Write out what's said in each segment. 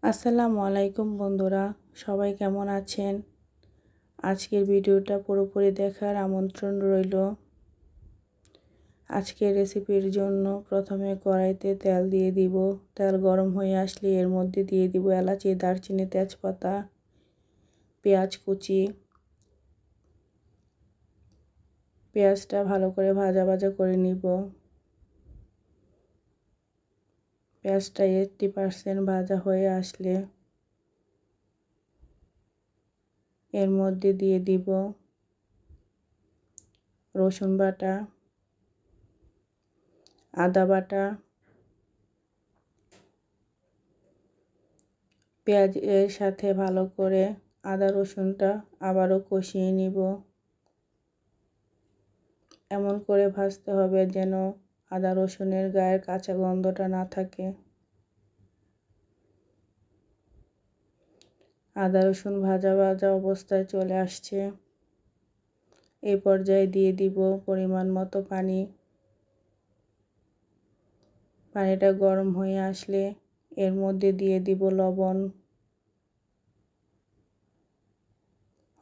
আসসালামু আলাইকুম বন্ধুরা, সবাই কেমন আছেন? আজকের ভিডিওটা পুরোপুরি দেখার আমন্ত্রণ রইল। আজকের রেসিপির জন্য প্রথমে কড়াইতে তেল দিয়ে দিব। তেল গরম হয়ে আসলে এর মধ্যে দিয়ে দিব এলাচি, দারচিনি, তেজপাতা, পেঁয়াজ কুচি। পেঁয়াজটা ভালো করে ভাজা ভাজা করে নিব। পেঁয়াজটা 80% ভাজা হয়ে আসলে এর মধ্যে দিয়ে দিব রসুন বাটা, আদা বাটা। পেঁয়াজের সাথে ভালো করে আদা রসুনটা আবারও কষিয়ে নিব। এমন করে ভাজতে হবে যেন আদা রসুনের গায়ের কাঁচা গন্ধটা না থাকে। আদা রসুন ভাজা ভাজা অবস্থায় চলে আসছে। এই পর্যায়ে দিয়ে দিব পরিমাণ মতো পানি। পানিটা গরম হয়ে আসলে এর মধ্যে দিয়ে দিব লবণ,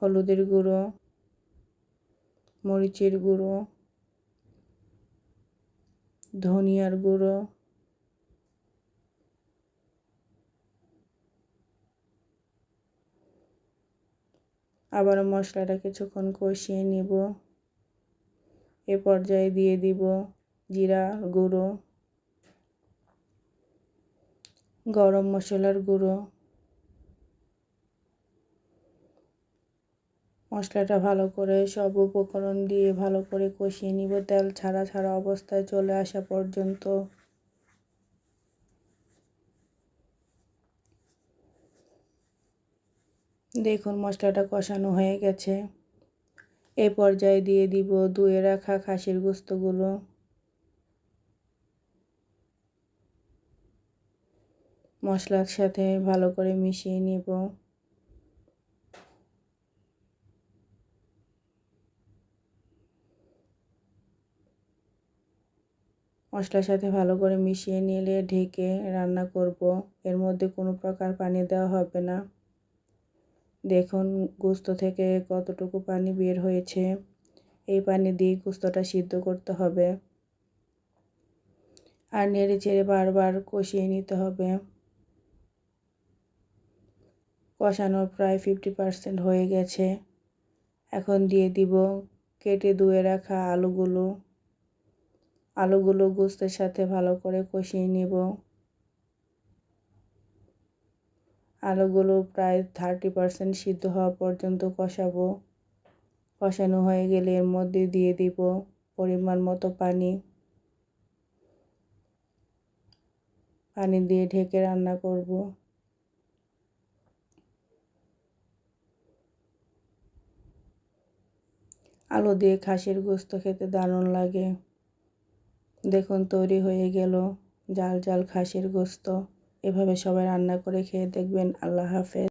হলুদের গুঁড়ো, মরিচের গুঁড়ো, ধনিয়ার গুঁড়ো, আবারও মশলাটা কিছুক্ষণ কষিয়ে নিব। এ পর্যায়ে দিয়ে দিব জিরা গুঁড়ো, গরম মশলার গুঁড়ো। মশলাটা ভালো করে সব উপকরণ দিয়ে ভালো করে কষিয়ে নিব তেল ছাড়া ছাড়া অবস্থায় চলে আসা পর্যন্ত। দেখুন মশলাটা কষানো হয়ে গেছে। এই পর্যায়ে দিয়ে দিব ধুয়ে রাখা খাসির গোশতগুলো। মশলার সাথে ভালো করে মিশিয়ে নিব। মশলার সাথে ভালো করে মিশিয়ে নিলে ঢেকে রান্না করব। এর মধ্যে কোনো প্রকার পানি দেওয়া হবে না। দেখুন গোশত থেকে কতটুকু পানি বের হয়েছে। এই পানি দিয়ে গোশতটা সিদ্ধ করতে হবে আর নেড়ে চেড়ে বারবার কষিয়ে নিতে হবে। কষানো প্রায় 50% হয়ে গেছে। এখন দিয়ে দিব কেটে ধুয়ে রাখা আলুগুলো গোশতের সাথে ভালো করে কষিয়ে নিব। আলুগুলো প্রায় 30% সিদ্ধ হওয়া পর্যন্ত কষাবো। কষানো হয়ে গেলে এর মধ্যে দিয়ে দিব পরিমাণ মতো পানি। পানি দিয়ে ঢেকে রান্না করব। আলু দিয়ে খাসির গোশত খেতে দারুণ লাগে। দেখুন তৈরি হয়ে গেল ঝাল ঝাল খাসির গোশত। এভাবে সবাই রান্না করে খেয়ে দেখবেন। আল্লাহ হাফেজ।